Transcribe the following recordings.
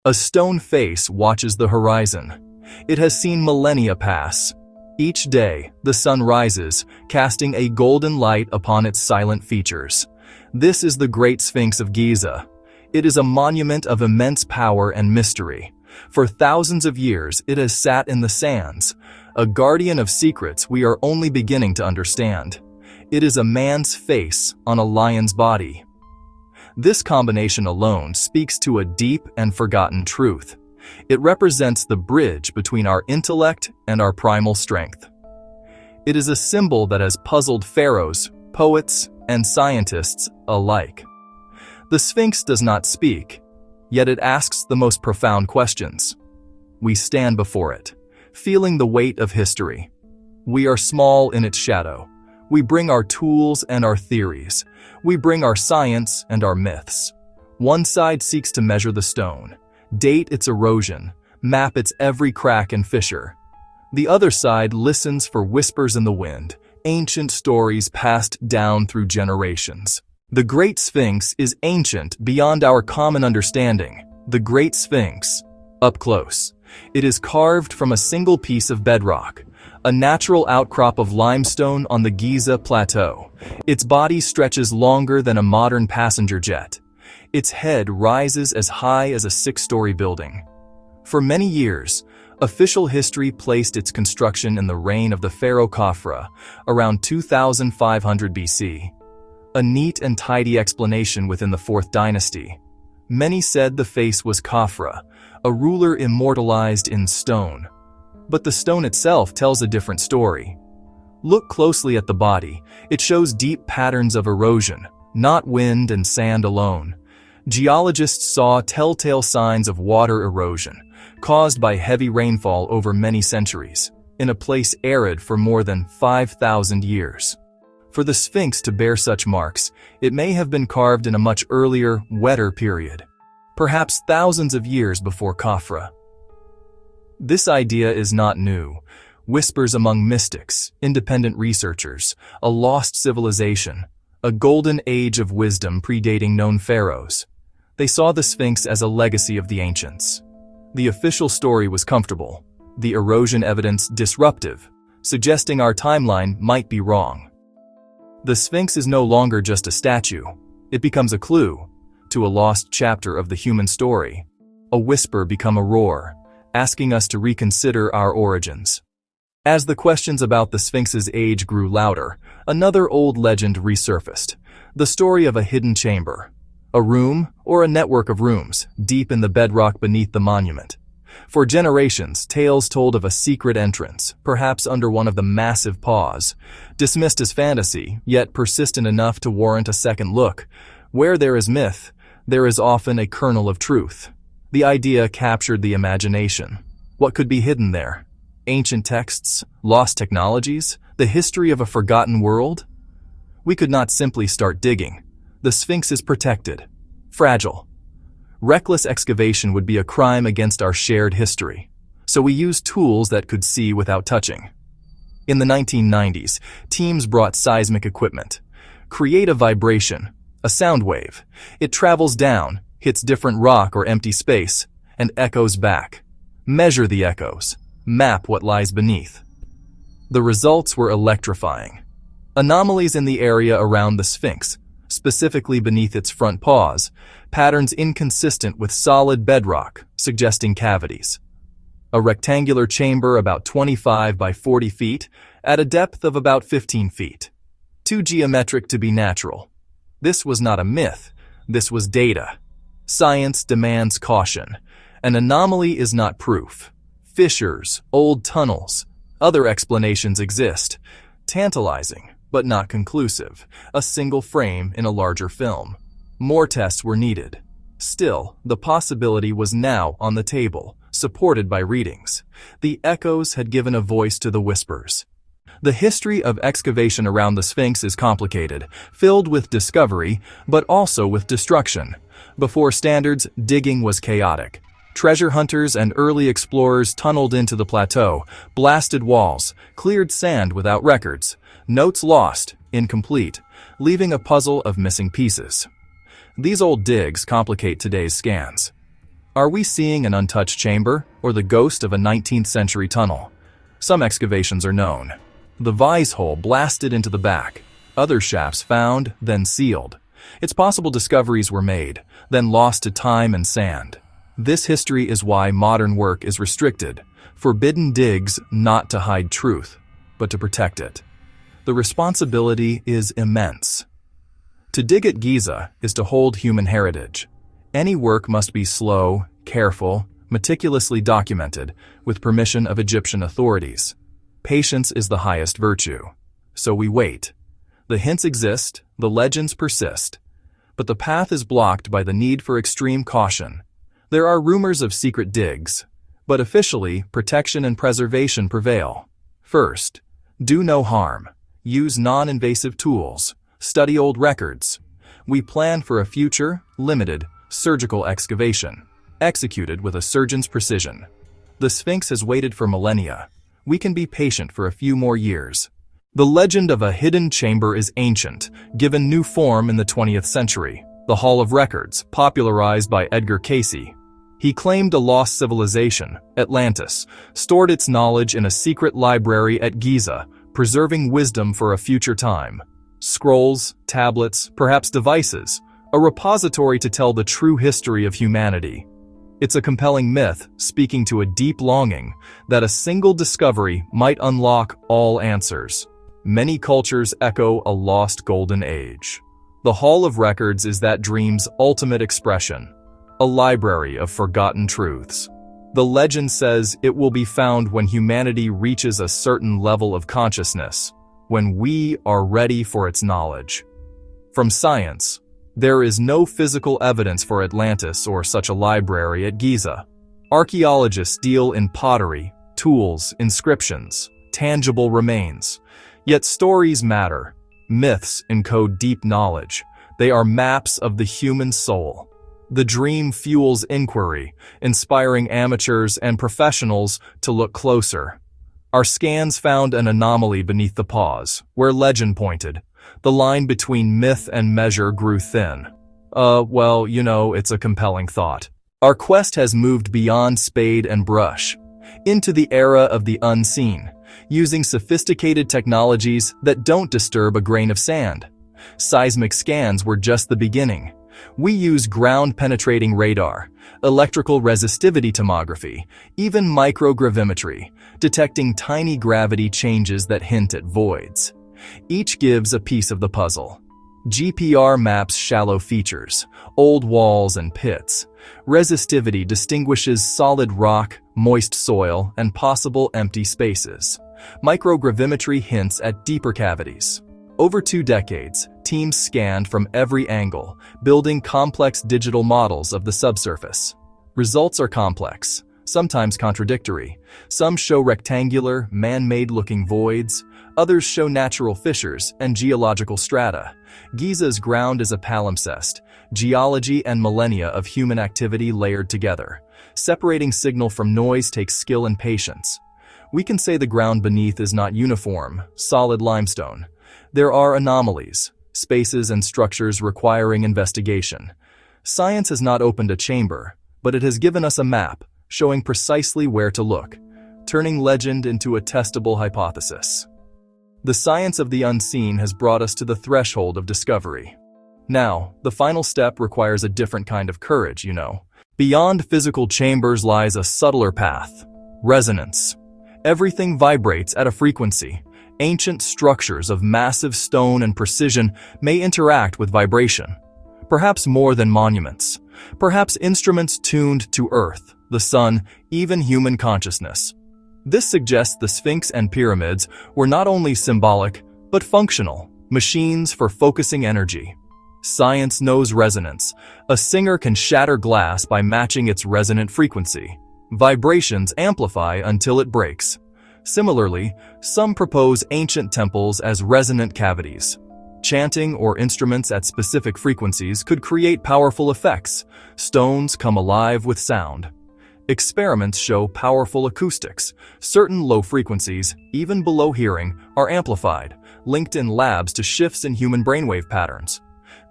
A stone face watches the horizon. It has seen millennia pass. Each day, the sun rises, casting a golden light upon its silent features. This is the Great Sphinx of Giza. It is a monument of immense power and mystery. For thousands of years, it has sat in the sands, a guardian of secrets we are only beginning to understand. It is a man's face on a lion's body. This combination alone speaks to a deep and forgotten truth. It represents the bridge between our intellect and our primal strength. It is a symbol that has puzzled pharaohs, poets, and scientists alike. The Sphinx does not speak, yet it asks the most profound questions. We stand before it, feeling the weight of history. We are small in its shadow. We bring our tools and our theories. We bring our science and our myths. One side seeks to measure the stone, date its erosion, map its every crack and fissure. The other side listens for whispers in the wind, ancient stories passed down through generations. The Great Sphinx is ancient beyond our common understanding. The Great Sphinx, up close. It is carved from a single piece of bedrock, a natural outcrop of limestone on the Giza plateau. Its body stretches longer than a modern passenger jet. Its head rises as high as a 6-story building. For many years, official history placed its construction in the reign of the pharaoh Khafra, around 2500 BC. A neat and tidy explanation within the 4th dynasty. Many said the face was Khafra, a ruler immortalized in stone. But the stone itself tells a different story. Look closely at the body. It shows deep patterns of erosion, not wind and sand alone. Geologists saw telltale signs of water erosion, caused by heavy rainfall over many centuries, in a place arid for more than 5,000 years. For the Sphinx to bear such marks, it may have been carved in a much earlier, wetter period, perhaps thousands of years before Khafra. This idea is not new. Whispers among mystics, independent researchers, a lost civilization, a golden age of wisdom predating known pharaohs. They saw the Sphinx as a legacy of the ancients. The official story was comfortable, the erosion evidence disruptive, suggesting our timeline might be wrong. The Sphinx is no longer just a statue. It becomes a clue to a lost chapter of the human story. A whisper become a roar, asking us to reconsider our origins. As the questions about the Sphinx's age grew louder, another old legend resurfaced, the story of a hidden chamber, a room or a network of rooms deep in the bedrock beneath the monument. For generations, tales told of a secret entrance, perhaps under one of the massive paws, dismissed as fantasy, yet persistent enough to warrant a second look. Where there is myth, there is often a kernel of truth. The idea captured the imagination. What could be hidden there? Ancient texts, lost technologies, the history of a forgotten world? We could not simply start digging. The Sphinx is protected, fragile. Reckless excavation would be a crime against our shared history. So we used tools that could see without touching. In the 1990s, teams brought seismic equipment. Create a vibration, a sound wave. It travels down, hits different rock or empty space, and echoes back. Measure the echoes. Map what lies beneath. The results were electrifying. Anomalies in the area around the Sphinx, specifically beneath its front paws, patterns inconsistent with solid bedrock, suggesting cavities. A rectangular chamber about 25 by 40 feet, at a depth of about 15 feet. Too geometric to be natural. This was not a myth, this was data. Science demands caution. An anomaly is not proof. Fissures, old tunnels, other explanations exist. Tantalizing, but not conclusive. A single frame in a larger film. More tests were needed. Still, the possibility was now on the table, supported by readings. The echoes had given a voice to the whispers. The history of excavation around the Sphinx is complicated, filled with discovery, but also with destruction. Before standards, digging was chaotic. Treasure hunters and early explorers tunneled into the plateau, blasted walls, cleared sand without records, notes lost, incomplete, leaving a puzzle of missing pieces. These old digs complicate today's scans. Are we seeing an untouched chamber or the ghost of a 19th century tunnel? Some excavations are known. The vise hole blasted into the back. Other shafts found, then sealed. It's possible discoveries were made, then lost to time and sand. This history is why modern work is restricted. Forbidden digs not to hide truth, but to protect it. The responsibility is immense. To dig at Giza is to hold human heritage. Any work must be slow, careful, meticulously documented, with permission of Egyptian authorities. Patience is the highest virtue. So we wait. The hints exist, the legends persist. But the path is blocked by the need for extreme caution. There are rumors of secret digs, but officially, protection and preservation prevail. First, do no harm. Use non-invasive tools. Study old records. We plan for a future, limited, surgical excavation, executed with a surgeon's precision. The Sphinx has waited for millennia. We can be patient for a few more years. The legend of a hidden chamber is ancient, given new form in the 20th century. The Hall of Records, popularized by Edgar Cayce. He claimed a lost civilization, Atlantis, stored its knowledge in a secret library at Giza, preserving wisdom for a future time. Scrolls, tablets, perhaps devices, a repository to tell the true history of humanity. It's a compelling myth, speaking to a deep longing that a single discovery might unlock all answers. Many cultures echo a lost golden age. The Hall of Records is that dream's ultimate expression, a library of forgotten truths. The legend says it will be found when humanity reaches a certain level of consciousness, when we are ready for its knowledge. From science, there is no physical evidence for Atlantis or such a library at Giza. Archaeologists deal in pottery, tools, inscriptions, tangible remains. Yet stories matter. Myths encode deep knowledge. They are maps of the human soul. The dream fuels inquiry, inspiring amateurs and professionals to look closer. Our scans found an anomaly beneath the pause, where legend pointed. The line between myth and measure grew thin. It's a compelling thought. Our quest has moved beyond spade and brush, into the era of the unseen, using sophisticated technologies that don't disturb a grain of sand. Seismic scans were just the beginning. We use ground-penetrating radar, electrical resistivity tomography, even microgravimetry, detecting tiny gravity changes that hint at voids. Each gives a piece of the puzzle. GPR maps shallow features, old walls and pits. Resistivity distinguishes solid rock, moist soil, and possible empty spaces. Microgravimetry hints at deeper cavities. Over 2 decades, teams scanned from every angle, building complex digital models of the subsurface. Results are complex, sometimes contradictory. Some show rectangular, man-made-looking voids. Others show natural fissures and geological strata. Giza's ground is a palimpsest, geology and millennia of human activity layered together. Separating signal from noise takes skill and patience. We can say the ground beneath is not uniform, solid limestone. There are anomalies, spaces and structures requiring investigation. Science has not opened a chamber, but it has given us a map, showing precisely where to look, turning legend into a testable hypothesis. The science of the unseen has brought us to the threshold of discovery. Now, the final step requires a different kind of courage, Beyond physical chambers lies a subtler path: resonance. Everything vibrates at a frequency. Ancient structures of massive stone and precision may interact with vibration. Perhaps more than monuments. Perhaps instruments tuned to Earth, the sun, even human consciousness. This suggests the Sphinx and pyramids were not only symbolic, but functional, machines for focusing energy. Science knows resonance. A singer can shatter glass by matching its resonant frequency. Vibrations amplify until it breaks. Similarly, some propose ancient temples as resonant cavities. Chanting or instruments at specific frequencies could create powerful effects. Stones come alive with sound. Experiments show powerful acoustics. Certain low frequencies, even below hearing, are amplified, linked in labs to shifts in human brainwave patterns.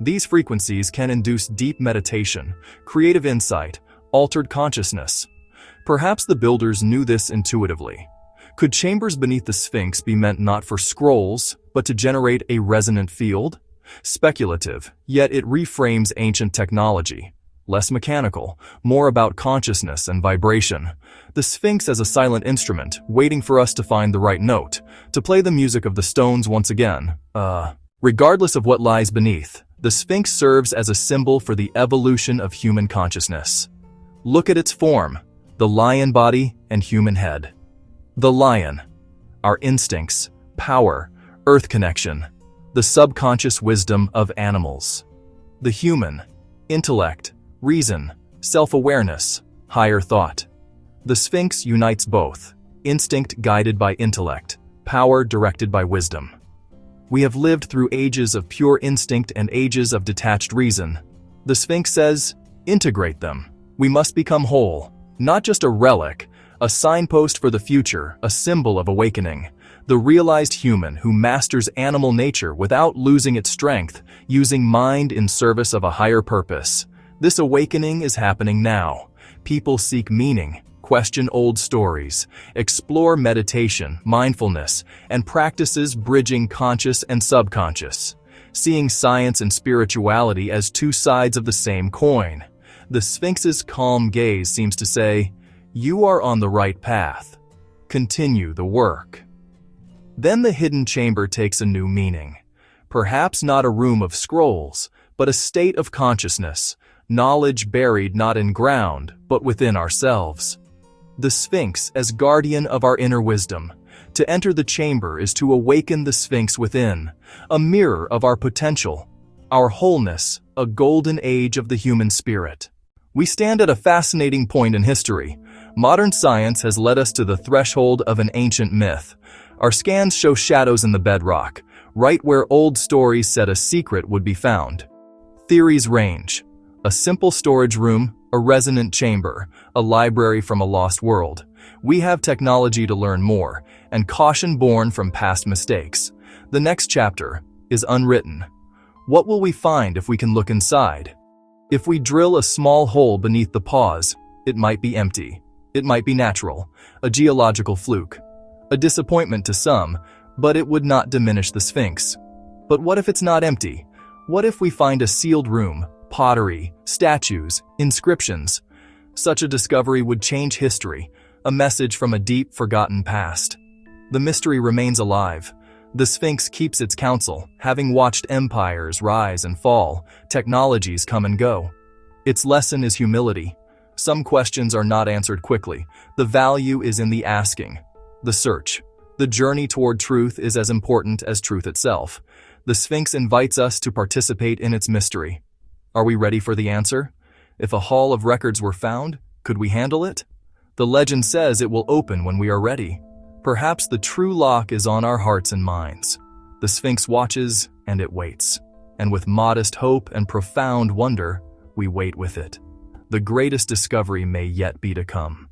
These frequencies can induce deep meditation, creative insight, altered consciousness. Perhaps the builders knew this intuitively. Could chambers beneath the Sphinx be meant not for scrolls, but to generate a resonant field? Speculative, yet it reframes ancient technology. Less mechanical, more about consciousness and vibration. The Sphinx as a silent instrument, waiting for us to find the right note, to play the music of the stones once again. Regardless of what lies beneath, the Sphinx serves as a symbol for the evolution of human consciousness. Look at its form, the lion body and human head. The lion, our instincts, power, earth connection, the subconscious wisdom of animals. The human, intellect, reason, self-awareness, higher thought. The Sphinx unites both, instinct guided by intellect, power directed by wisdom. We have lived through ages of pure instinct and ages of detached reason. The Sphinx says, integrate them. We must become whole, not just a relic, a signpost for the future, a symbol of awakening. The realized human who masters animal nature without losing its strength, using mind in service of a higher purpose. This awakening is happening now. People seek meaning, question old stories, explore meditation, mindfulness, and practices bridging conscious and subconscious, seeing science and spirituality as two sides of the same coin. The Sphinx's calm gaze seems to say, you are on the right path. Continue the work. Then the hidden chamber takes a new meaning. Perhaps not a room of scrolls, but a state of consciousness, knowledge buried not in ground, but within ourselves. The Sphinx as guardian of our inner wisdom. To enter the chamber is to awaken the Sphinx within, a mirror of our potential, our wholeness, a golden age of the human spirit. We stand at a fascinating point in history. Modern science has led us to the threshold of an ancient myth. Our scans show shadows in the bedrock, right where old stories said a secret would be found. Theories range. A simple storage room, a resonant chamber, a library from a lost world. We have technology to learn more, and caution born from past mistakes. The next chapter is unwritten. What will we find if we can look inside? If we drill a small hole beneath the pause, it might be empty. It might be natural, a geological fluke, a disappointment to some, but it would not diminish the Sphinx. But what if it's not empty? What if we find a sealed room, pottery, statues, inscriptions? Such a discovery would change history, a message from a deep, forgotten past. The mystery remains alive. The Sphinx keeps its counsel, having watched empires rise and fall, technologies come and go. Its lesson is humility. Some questions are not answered quickly. The value is in the asking, the search. The journey toward truth is as important as truth itself. The Sphinx invites us to participate in its mystery. Are we ready for the answer? If a hall of records were found, could we handle it? The legend says it will open when we are ready. Perhaps the true lock is on our hearts and minds. The Sphinx watches and it waits. And with modest hope and profound wonder, we wait with it. The greatest discovery may yet be to come.